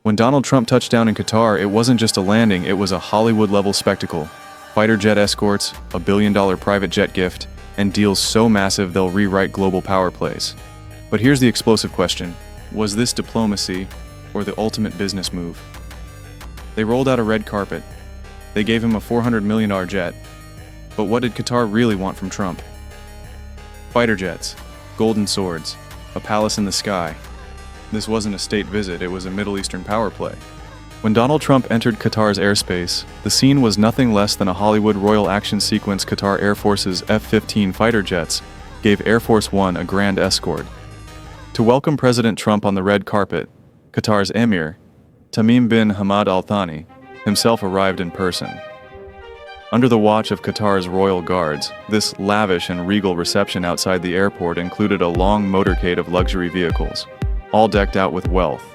When Donald Trump touched down in Qatar, it wasn't just a landing, it was a Hollywood-level spectacle. Fighter jet escorts, a billion-dollar private jet gift, and deals so massive they'll rewrite global power plays. But here's the explosive question. Was this diplomacy or the ultimate business move? They rolled out a red carpet. They gave him a $400 million jet. But what did Qatar really want from Trump? Fighter jets, golden swords, a palace in the sky. This wasn't a state visit, it was a Middle Eastern power play. When Donald Trump entered Qatar's airspace, the scene was nothing less than a Hollywood royal action sequence. Qatar Air Force's F-15 fighter jets gave Air Force One a grand escort. To welcome President Trump on the red carpet, Qatar's Emir, Tamim bin Hamad Al Thani, himself arrived in person. Under the watch of Qatar's royal guards, this lavish and regal reception outside the airport included a long motorcade of luxury vehicles, all decked out with wealth.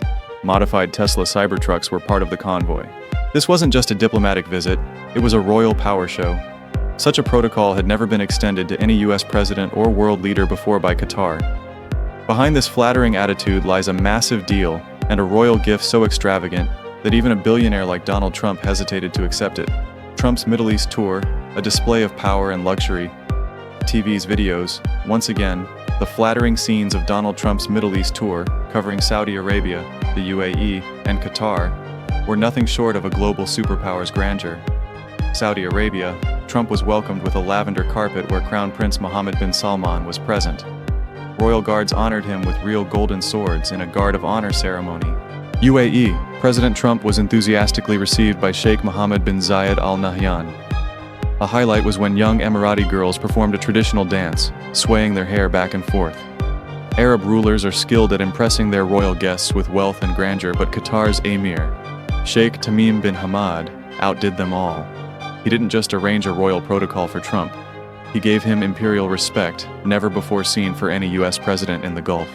Modified Tesla Cybertrucks were part of the convoy. This wasn't just a diplomatic visit, it was a royal power show. Such a protocol had never been extended to any US president or world leader before by Qatar. Behind this flattering attitude lies a massive deal and a royal gift so extravagant that even a billionaire like Donald Trump hesitated to accept it. Trump's Middle East tour, a display of power and luxury. TV's videos, once again, the flattering scenes of Donald Trump's Middle East tour, covering Saudi Arabia, the UAE, and Qatar, were nothing short of a global superpower's grandeur. Saudi Arabia, Trump was welcomed with a lavender carpet where Crown Prince Mohammed bin Salman was present. Royal guards honored him with real golden swords in a guard of honor ceremony. UAE, President Trump was enthusiastically received by Sheikh Mohammed bin Zayed Al Nahyan. A highlight was when young Emirati girls performed a traditional dance, swaying their hair back and forth. Arab rulers are skilled at impressing their royal guests with wealth and grandeur, but Qatar's Emir, Sheikh Tamim bin Hamad, outdid them all. He didn't just arrange a royal protocol for Trump, he gave him imperial respect, never before seen for any US president in the Gulf.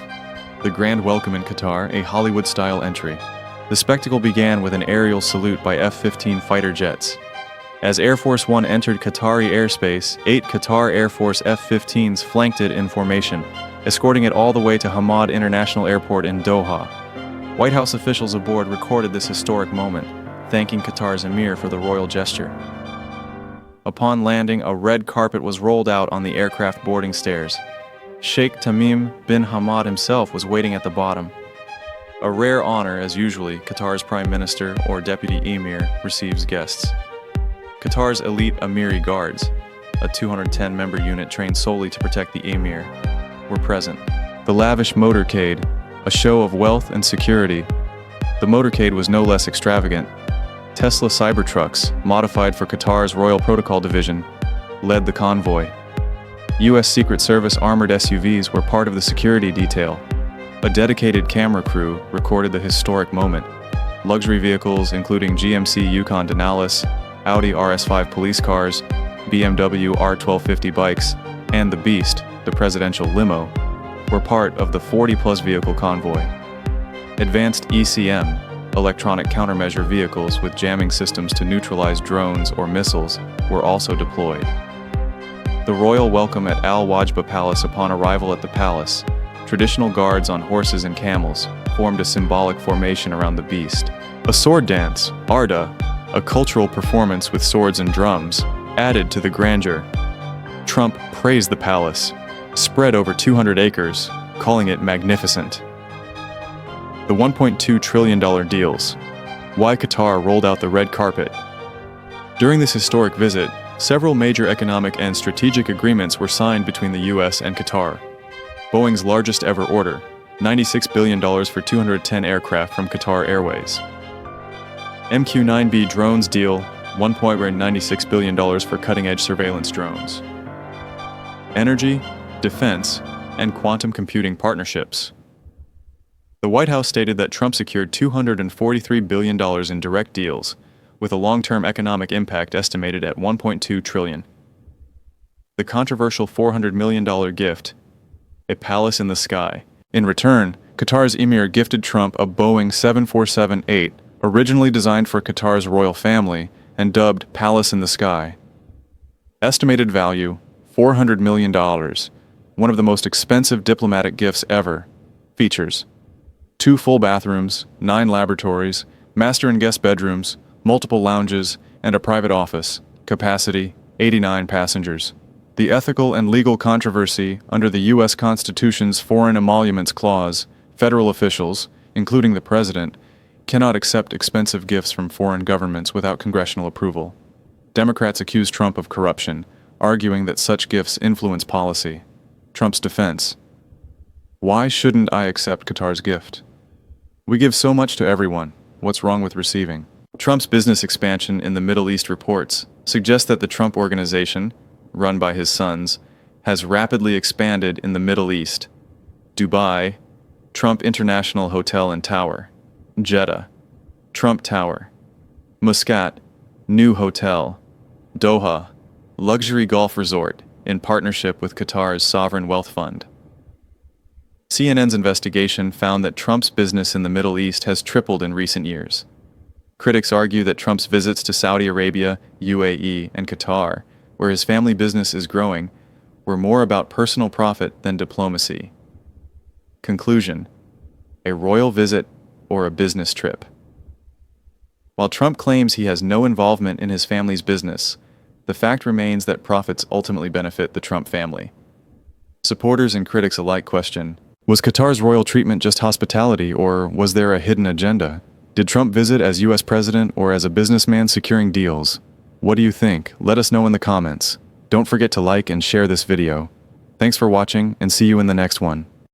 The grand welcome in Qatar, a Hollywood-style entry. The spectacle began with an aerial salute by F-15 fighter jets. As Air Force One entered Qatari airspace, 8 Qatar Air Force F-15s flanked it in formation, escorting it all the way to Hamad International Airport in Doha. White House officials aboard recorded this historic moment, thanking Qatar's Emir for the royal gesture. Upon landing, a red carpet was rolled out on the aircraft boarding stairs. Sheikh Tamim bin Hamad himself was waiting at the bottom. A rare honor, as usually, Qatar's Prime Minister or Deputy Emir receives guests. Qatar's elite Emiri Guards, a 210-member unit trained solely to protect the Emir, were present. The lavish motorcade, a show of wealth and security. The motorcade was no less extravagant. Tesla Cybertrucks, modified for Qatar's Royal Protocol Division, led the convoy. US Secret Service armored SUVs were part of the security detail. A dedicated camera crew recorded the historic moment. Luxury vehicles including GMC Yukon Denali, Audi RS5 police cars, BMW R1250 bikes, and the Beast, the presidential limo, were part of the 40-plus vehicle convoy. Advanced ECM, electronic countermeasure vehicles with jamming systems to neutralize drones or missiles, were also deployed. The royal welcome at Al Wajba Palace. Upon arrival at the palace, traditional guards on horses and camels formed a symbolic formation around the Beast. A sword dance, Arda, a cultural performance with swords and drums, added to the grandeur. Trump praised the palace, spread over 200 acres, calling it magnificent. The $1.2 trillion deals. Why Qatar rolled out the red carpet. During this historic visit, several major economic and strategic agreements were signed between the US and Qatar. Boeing's largest ever order, $96 billion for 210 aircraft from Qatar Airways. MQ-9B drones deal, $1.96 billion for cutting-edge surveillance drones. Energy, defense, and quantum computing partnerships. The White House stated that Trump secured $243 billion in direct deals, with a long-term economic impact estimated at $1.2 trillion. The controversial $400 million gift, a palace in the sky. In return, Qatar's Emir gifted Trump a Boeing 747-8, originally designed for Qatar's royal family and dubbed Palace in the Sky. Estimated value, $400 million, one of the most expensive diplomatic gifts ever. Features: 2 full bathrooms, 9 laboratories, master and guest bedrooms, multiple lounges, and a private office. Capacity, 89 passengers. The ethical and legal controversy under the U.S. Constitution's Foreign Emoluments Clause, federal officials, including the president, cannot accept expensive gifts from foreign governments without congressional approval. Democrats accuse Trump of corruption, arguing that such gifts influence policy. Trump's defense: why shouldn't I accept Qatar's gift? We give so much to everyone. What's wrong with receiving? Trump's business expansion in the Middle East reports suggest that the Trump Organization, run by his sons, has rapidly expanded in the Middle East. Dubai, Trump International Hotel and Tower. Jeddah, Trump Tower. Muscat, new hotel. Doha, luxury golf resort in partnership with Qatar's sovereign wealth fund. CNN's investigation found that Trump's business in the Middle East has tripled in recent years. Critics argue that Trump's visits to Saudi Arabia, UAE, and Qatar, where his family business is growing, were more about personal profit than diplomacy. Conclusion: a royal visit or a business trip. While Trump claims he has no involvement in his family's business, the fact remains that profits ultimately benefit the Trump family. Supporters and critics alike question, was Qatar's royal treatment just hospitality, or was there a hidden agenda? Did Trump visit as U.S. president or as a businessman securing deals? What do you think? Let us know in the comments. Don't forget to like and share this video. Thanks for watching, and see you in the next one.